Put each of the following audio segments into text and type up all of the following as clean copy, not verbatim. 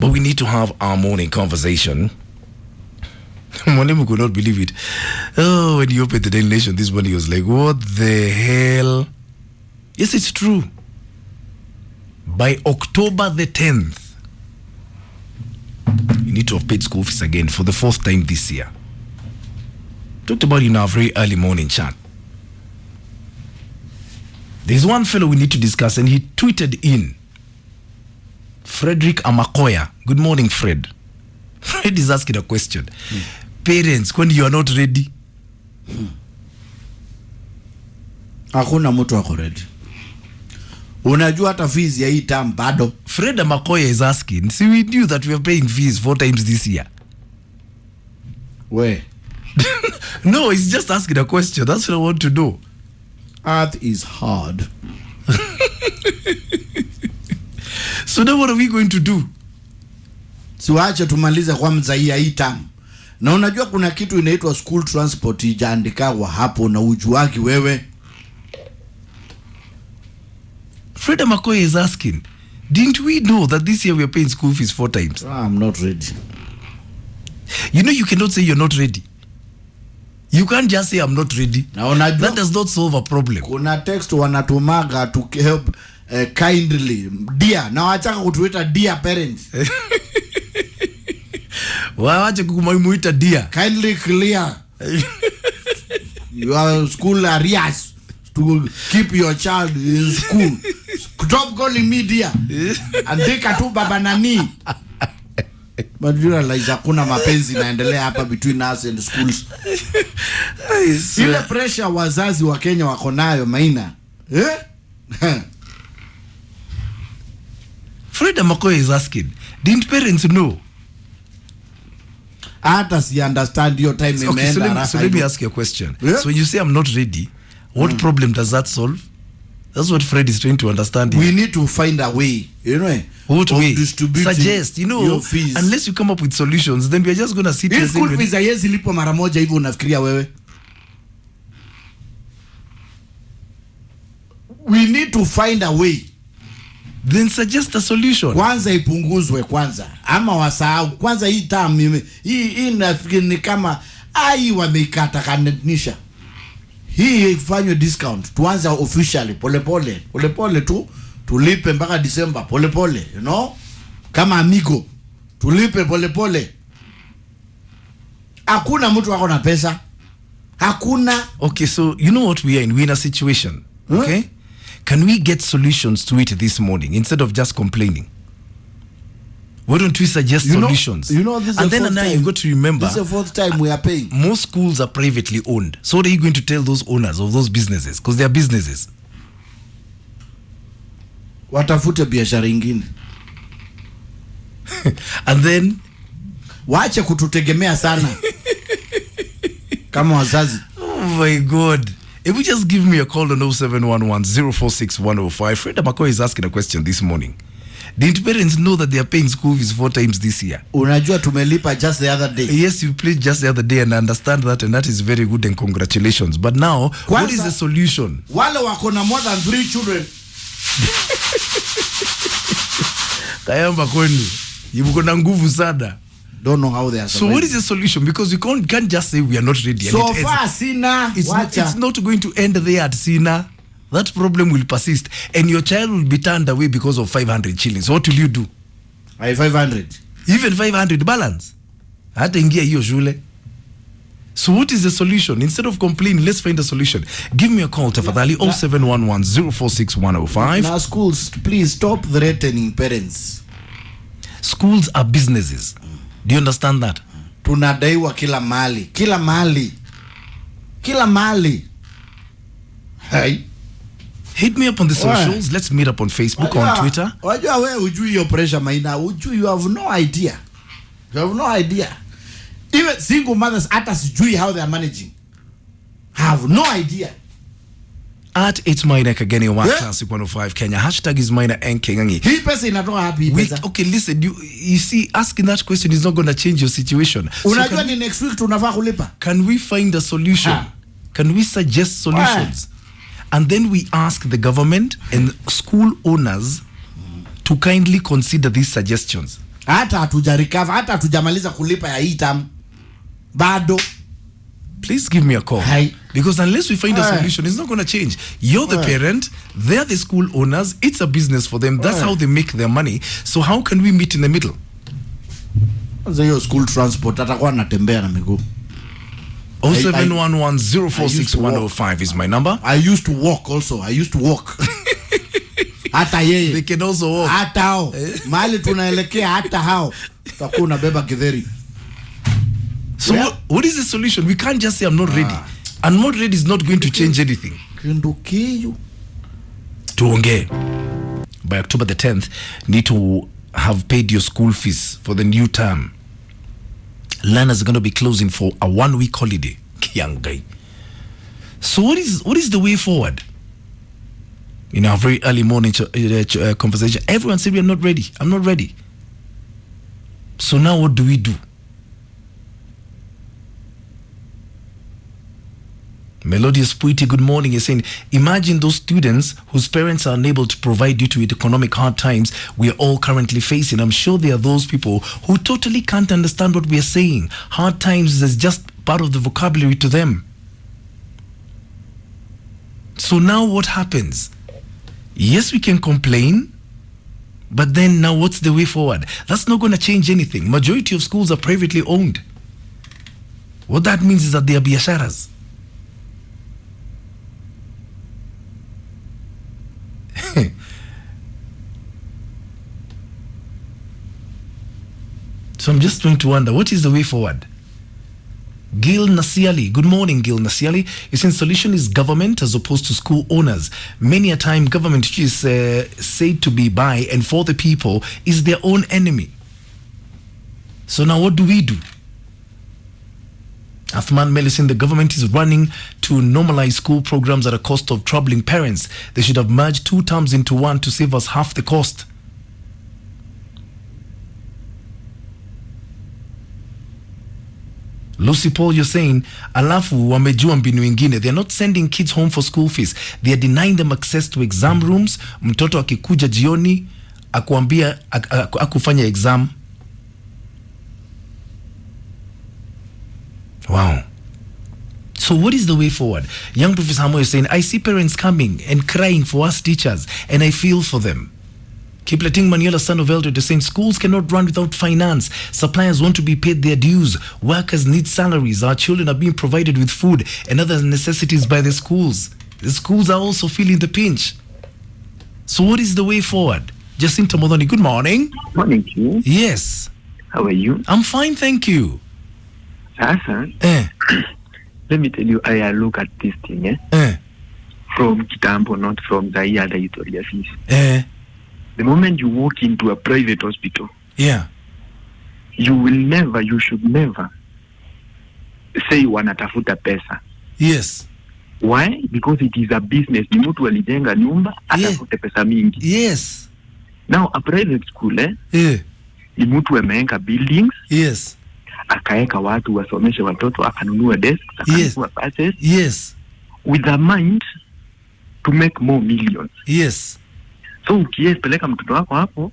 But we need to have our morning conversation. Mwalimu could not believe it. Oh, when you opened the Daily Nation this morning, he was like, what the hell? Yes, it's true. By October the 10th, you need to have paid school fees again for the fourth time this year. Talked about it in our very early morning chat. There's one fellow we need to discuss, and he tweeted in. Frederick Amakoya. Good morning, Fred. Fred is asking a question. Parents, when you are not ready. Hakuna mtu wako ready. Unajua hata fees ya hii term bado. Fred Amakoya is asking. See, we knew that we are paying fees 4 times this year. Where? No, he's just asking a question. That's what I want to know. Earth is hard. So now what are we going to do? Siwache tumalize kwanza hii term. Na unajua kuna kitu inaitwa school transport ijaandikwa hapo na ujuaki wewe. Fred Amakoya is asking, didn't we know that this year we are paying school fees 4 times? I'm not ready. You know, you cannot say you're not ready. You can't just say I'm not ready. That does not solve a problem. Kuna text wanatumaga to help kindly. Dear. Na wachaka kutuita dear parents. Wache kukumamuita dear. Kindly clear your school arrears to keep your child in school. Stop calling me dear. Andika tu baba nani. But you realize hakuna mapenzi naendelea hapa between us and schools. Ile pressure wazazi wa Kenya wako nayo Maina. Fred Amakoya is asking, didn't parents know? Hata si understand your time imeenda. So let me ask you a question. Yeah? So when you say I'm not ready, what problem does that solve? That's what Fred is trying to understand. We need to find a way, you know. What way? Suggest, you know, unless you come up with solutions, then we are just going to sit and school fees hayezi lipo mara moja hivyo unafikiria wewe. We need to find a way. Then suggest a solution. Kwanza ipunguzwe kwanza. Ama wasahau. Kwanza hii term hii nafikiri ni kama wameikata kanisha. Hii ifanywe discount. Tuanze officially pole tu. Tulipe mpaka December pole, you know? Kama amigo. Tulipe pole. Hakuna mtu wako na pesa. Hakuna. Okay, so you know what we are in? We're in a situation. Okay? Can we get solutions to it this morning instead of just complaining? Why don't we suggest solutions? You know, this is and then now you've got to remember, this is the 4th time we are paying. Most schools are privately owned. So what are you going to tell those owners of those businesses? Because they are businesses. Watafute biashara ingine. And then waache kututegemea sana. Kama wazazi. Oh my God. If you just give me a call on 0711-046-105. Fred Amakoya is asking a question this morning. Didn't parents know that they are paying school fees 4 times this year? Unajua tumelipa just the other day. Yes, you played just the other day, and I understand that, and that is very good, and congratulations. But now, what is the solution? Wale wako na more than 3 children. Kayamba kwenu. Yuko na nguvu sana. Don't know how they are So surviving. what is the solution? Because we can't just say we are not ready. So far, Sina. It's not going to end there at Sina. That problem will persist. And your child will be turned away because of 500 shillings. What will you do? 500. Even 500 balance. Hata ingia hiyo shule. So what is the solution? Instead of complaining, let's find a solution. Give me a call, tafadhali, 0711-046-105. Now schools, please stop threatening parents. Schools are businesses. Do you understand that? Tunadaiwa kila mali. Hey. Hit me up on the socials. Let's meet up on Facebook, on Twitter. Wajua wewe ujui your pressure Maina. You have no idea. Even single mothers hata sijui how they are managing. Have no idea. At it's Maina Kageni on Classic 105 Kenya. Hashtag is Maina and Kengangi. Hii pesa inatoka happy pesa. Okay, listen, you see, asking that question is not going to change your situation. Unajua ni next week tunafaa kulipa. Can we find a solution? Can we suggest solutions? And then we ask the government and school owners to kindly consider these suggestions. hata hatujarecover, hata hatujamaliza kulipa ya hii term bado. Please give me a call. Hi. Because unless we find a solution, it's not going to change. You're the parent, they're the school owners, it's a business for them. That's how they make their money. So how can we meet in the middle? Hiyo school transport atakuwa anatembea na miguu. 0711046105 is my number. I used to walk also. Hata yeye. They can also walk. Hata hao. Mahali tunaelekea hata hao. Tutakuwa unabeba githeri. So what is the solution? We can't just say I'm not ready. I'm not ready is not going to change anything. Kindukiyo. Tuongee. By October the 10th, need to have paid your school fees for the new term. Learners are going to be closing for a 1-week holiday. Young guy. So what is the way forward? In our very early morning conversation, everyone said we are not ready. I'm not ready. So now what do we do? Melodious Puiti, good morning. You're saying, imagine those students whose parents are unable to provide due to economic hard times we are all currently facing. I'm sure there are those people who totally can't understand what we are saying. Hard times is just part of the vocabulary to them. So now what happens? Yes, we can complain, but then now what's the way forward? That's not going to change anything. Majority of schools are privately owned. What that means is that they are biasharas. So I'm just trying to wonder, what is the way forward? Gil Nasiali, good morning, Gil Nasiali. Is in solution is government as opposed to school owners. Many a time government, which is said to be by and for the people, is their own enemy. So now what do we do? Athman Melicin, the government is running to normalize school programs at a cost of troubling parents. They should have merged 2 terms into 1 to save us half the cost. Lucy Paul, you're saying, alafu wamejua mbinu ingine. They're not sending kids home for school fees. They are denying them access to exam rooms. Mtoto akikuja jioni, akuambia, akufanya exam. Wow. So what is the way forward? Young Professor Hamo is saying, I see parents coming and crying for us teachers, and I feel for them. Kipleting Manuela, son of Eldred, is saying schools cannot run without finance. Suppliers want to be paid their dues. Workers need salaries. Our children are being provided with food and other necessities by the schools. The schools are also feeling the pinch. So what is the way forward? Jacinta Modoni, good morning. Morning to you. Yes. How are you? I'm fine, thank you. Sasa, let me tell you, I look at this thing, from Kitambo, not from the other editorial fees. The moment you walk into a private hospital, you should never say wanatafuta pesa. Yes. Why? Because it is a business. Ni mtu alijenga nyumba, atafute pesa mingi. Yes. Now, a private school, ni mtu ameenga buildings. Yes. Akaeka watu wasomeshe watoto, akanunua desks, akanunua buses. Yes. With a mind to make more millions. Yes. So ukiepeleka mtoto wako hapo,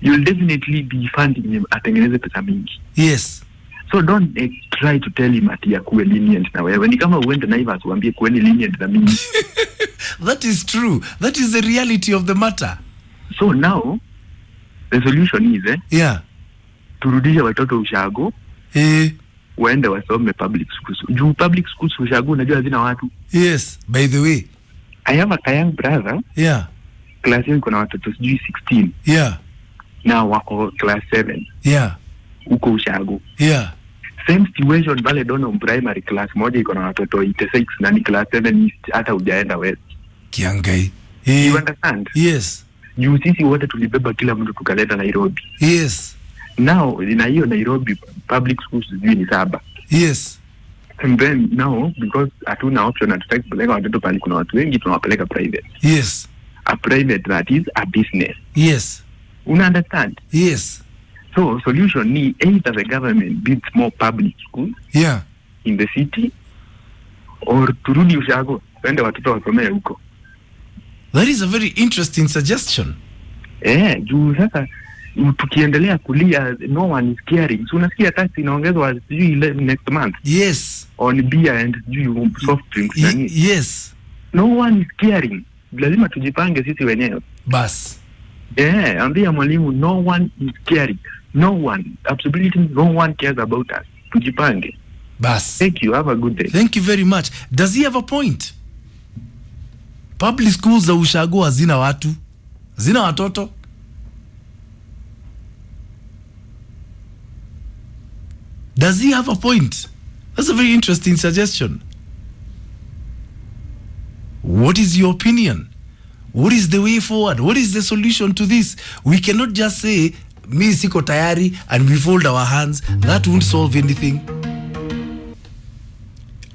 you'll definitely be funding him atengeneze pesa mingi. Yes. So don't try to tell him ati akuwe lenient na wewe. Ni kama uende Naivas uambie kuweni lenient na mimi. That is true. That is the reality of the matter. So now, the solution is, turudishe watoto ushago, waende wasome public schools. Juu public schools ushago unajua hazina watu. Yes, by the way. I have a young brother. Class yao kuna watoto sijui 16. Na wako class 7. Uko ushago. Same situation vale dono primary class moja iko na watoto 86 na ni class 7 hata hujaenda west. Kiangai. You understand? Yes. Juu sisi wote tulibeba kila mtu tukaleta Nairobi. Yes. Now, in hiyo Nairobi public schools sijui ni 7. Yes. And then now, because hatuna option hatutaki kupeleka watoto pale kuna watu wengi tunawapeleka private. Yes. A private that is a business. Yes. Una understand? Yes. So solution ni either the government builds more public schools in the city or turudi ushago wende watoto wasomee huko. That is a very interesting suggestion. Juu sasa tukiendelea kulia, no one is caring. So unasikia tax inaongezwa next month. Yes. On beer and soft drinks. Yes. No one is caring. Lazima tujipange sisi wenyewe. Bas. Ambia mwalimu, no one is caring. No one, absolutely no one cares about us. Tujipange. Bas. Thank you, have a good day. Thank you very much. Does he have a point? Public schools za ushago hazina watu, zina watoto. Does he have a point? That's a very interesting suggestion. What is your opinion? What is the way forward? What is the solution to this? We cannot just say, mi siko tayari, and we fold our hands. That won't solve anything.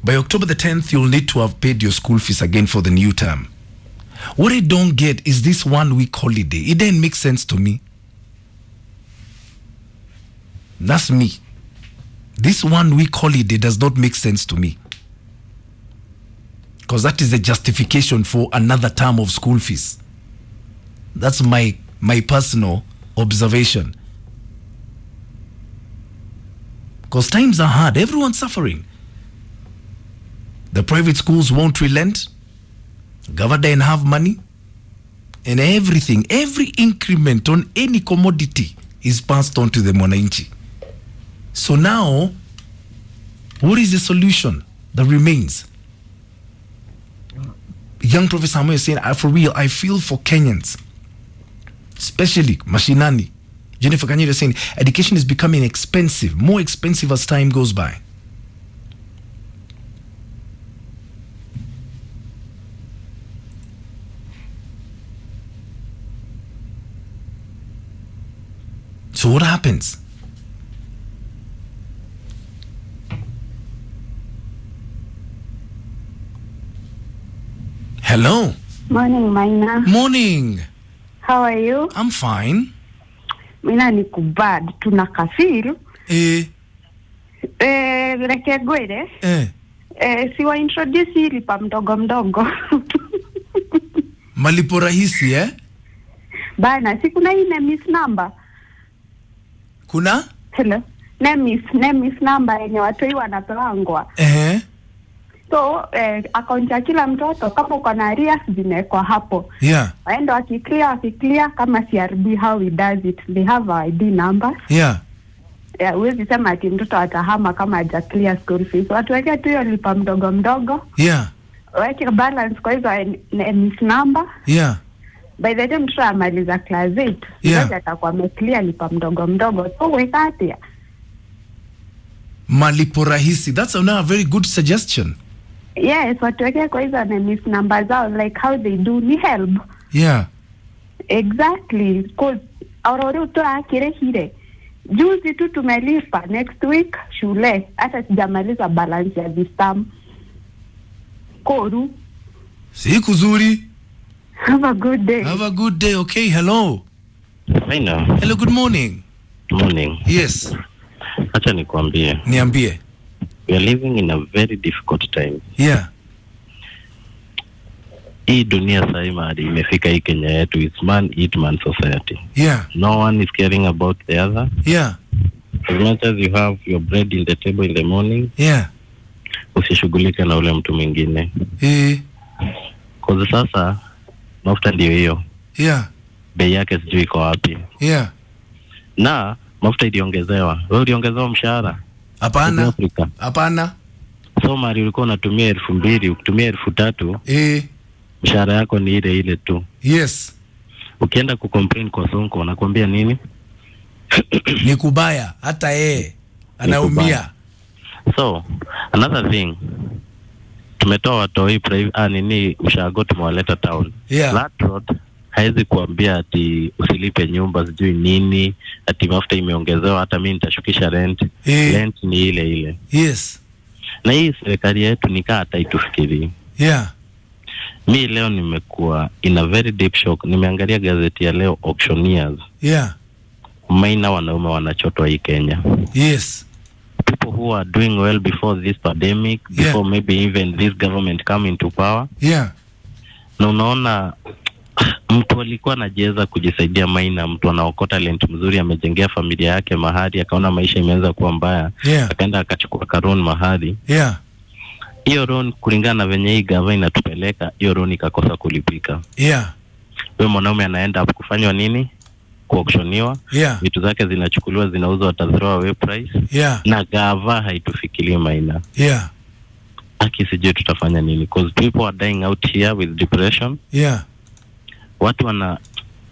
By October the 10th, you'll need to have paid your school fees again for the new term. What I don't get is this 1 week holiday. It didn't make sense to me. That's me. This 1 week holiday does not make sense to me. Because that is a justification for another term of school fees. That's my personal observation. Because times are hard. Everyone's suffering. The private schools won't relent. Government doesn't have money. And everything, every increment on any commodity is passed on to the mwananchi. So now, what is the solution that remains? Young Professor Samuel is saying, for real, I feel for Kenyans, especially Mashinani. Jennifer Kanyere is saying, education is becoming expensive, more expensive as time goes by. So what happens? Hello. Morning, Maina. Morning. How are you? I'm fine. Maina ni kubad. Tunakafil. Reke gwede. Siwa introduce hii lipa mdogo mdogo. Malipo rahisi, Bana, si kuna hii nemis number. Kuna? Hello. Nemis number yenye watoi wanapewangwa. So, akaunti ya kila mtoto, kama uko na arrears zimekwa hapo. Yeah. Waendo wakiclear kama CRB, how he does it. They have our ID numbers. Yeah. Uwezi sema ati mtoto atahama kama haja clear school fees. Watu weke tu hiyo lipa mdogo mdogo. Yeah. Weke balance kwa hizo NIS number. Yeah. By the time mtoto amaliza class 8, yeah, atakuwa ameclear lipa mdogo mdogo. So wekati. Malipo rahisi. That's a very good suggestion. Yes, watu weke kwa hizo NIS number zao, like how they do ni help. Yeah. Exactly. Because aurori utoa kire hire. Juzi tu tumelipa, next week shule. Hata sijamaliza balance ya this term. Koru. Siku zuri. Have a good day. Have a good day. Okay, hello. Maina. Hello, good morning. Morning. Yes. Acha nikwambie. Niambie. We are living in a very difficult time. Yeah. Hii dunia sasa hivi imefika hii Kenya yetu, it's man eat man society. Yeah. No one is caring about the other. Yeah. As much as you have your bread in the table in the morning. Yeah. Usishughulike na ule mtu mwingine. Kwa sasa mafuta ndio hiyo. Yeah. Bei yake sijui iko wapi. Yeah. Na mafuta iliongezewa. Wewe uliongezewa mshahara? Hapana. Hapana. So mari ulikuwa unatumia 2,000, ukitumia 3,000. Mshahara yako ni ile ile tu. Yes. Ukienda kucomplain kwa Sonko anakuambia nini? Ni kubaya, hata anaumia. So, another thing. Tumetoa watoi nini ushago tumewaleta town. Yeah. That road haizi kuambia ati usilipe nyumba sijui nini, ati mafuta imeongezewa hata mimi nitashukisha rent. Rent ni ile ile. Yes. Na hii serikali yetu nikaa hata itufikiri. Yeah. Mi leo nimekuwa in a very deep shock. Nimeangalia gazeti ya leo auctioneers. Yeah. Maina wanaume wanachotwa hii Kenya. Yes. People who are doing well before this pandemic, before maybe even this government come into power. Yeah. Na unaona mtu alikuwa anajiweza kujisaidia Maina, mtu anaokota talent mzuri, amejengea familia yake mahali, akaona maisha imeanza kuwa mbaya, akaenda akachukua karon mahali. Hiyo loan kulingana na venye hii gava inatupeleka, hiyo loan ikakosa kulipika. Wewe mwanaume anaenda hapo kufanywa nini? Kuauctioniwa. Vitu zake zinachukuliwa, zinauzwa at a throwaway price. Na gava haitufikilii Maina. Aki sijui tutafanya nini, because people are dying out here with depression.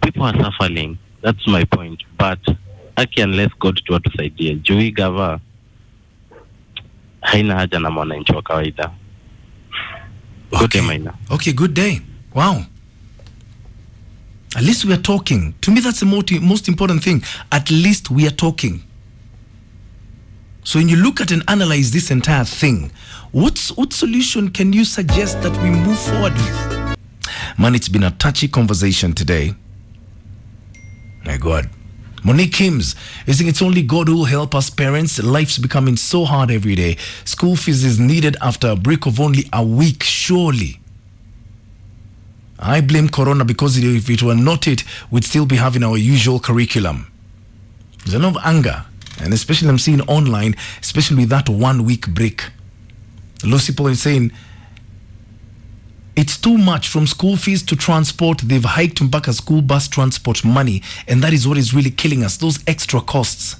People are suffering. That's my point. But aki, unless God tu atusaidie, juu gava haina haja na mwananchi wa kawaida. Good day, Maina. Okay, good day. Wow. At least we are talking. To me, that's the most important thing. At least we are talking. So when you look at and analyze this entire thing, what solution can you suggest that we move forward with? Man, it's been a touchy conversation today. My God. Monique Kims is saying it's only God who will help us parents. Life's becoming so hard every day. School fees is needed after a break of only a week, surely. I blame Corona because if it were not it, we'd still be having our usual curriculum. There's a lot of anger, and especially I'm seeing online, especially with that 1 week break. Lucy Paul is saying, it's too much from school fees to transport. They've hiked back a school bus transport money, and that is what is really killing us, those extra costs.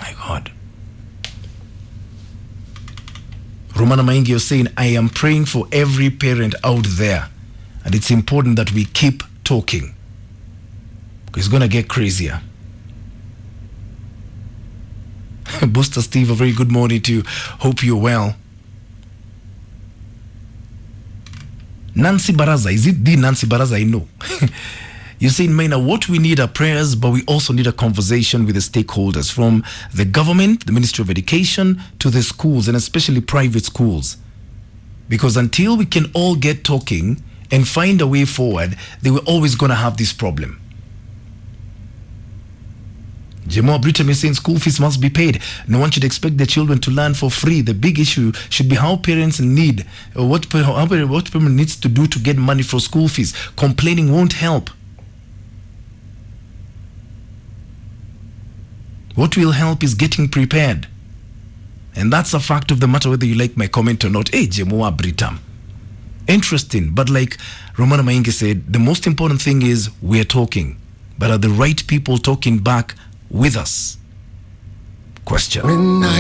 My God. Romana Maingi is saying, I am praying for every parent out there, and it's important that we keep talking, because it's going to get crazier. Booster Steve, a very good morning to you. Hope you're well. Nancy Baraza, is it the Nancy Baraza I know? You're saying, Maina, what we need are prayers, but we also need a conversation with the stakeholders, from the government, the Ministry of Education, to the schools, and especially private schools. Because until we can all get talking and find a way forward, they were always going to have this problem. Jemo Britam is saying school fees must be paid. No one should expect their children to learn for free. The big issue should be how parents need, what parent needs to do to get money for school fees. Complaining won't help. What will help is getting prepared. And that's a fact of the matter, whether you like my comment or not. Hey, Jemo Britam. Interesting, but like Romana Maingi said, the most important thing is we're talking. But are the right people talking back with us? Question.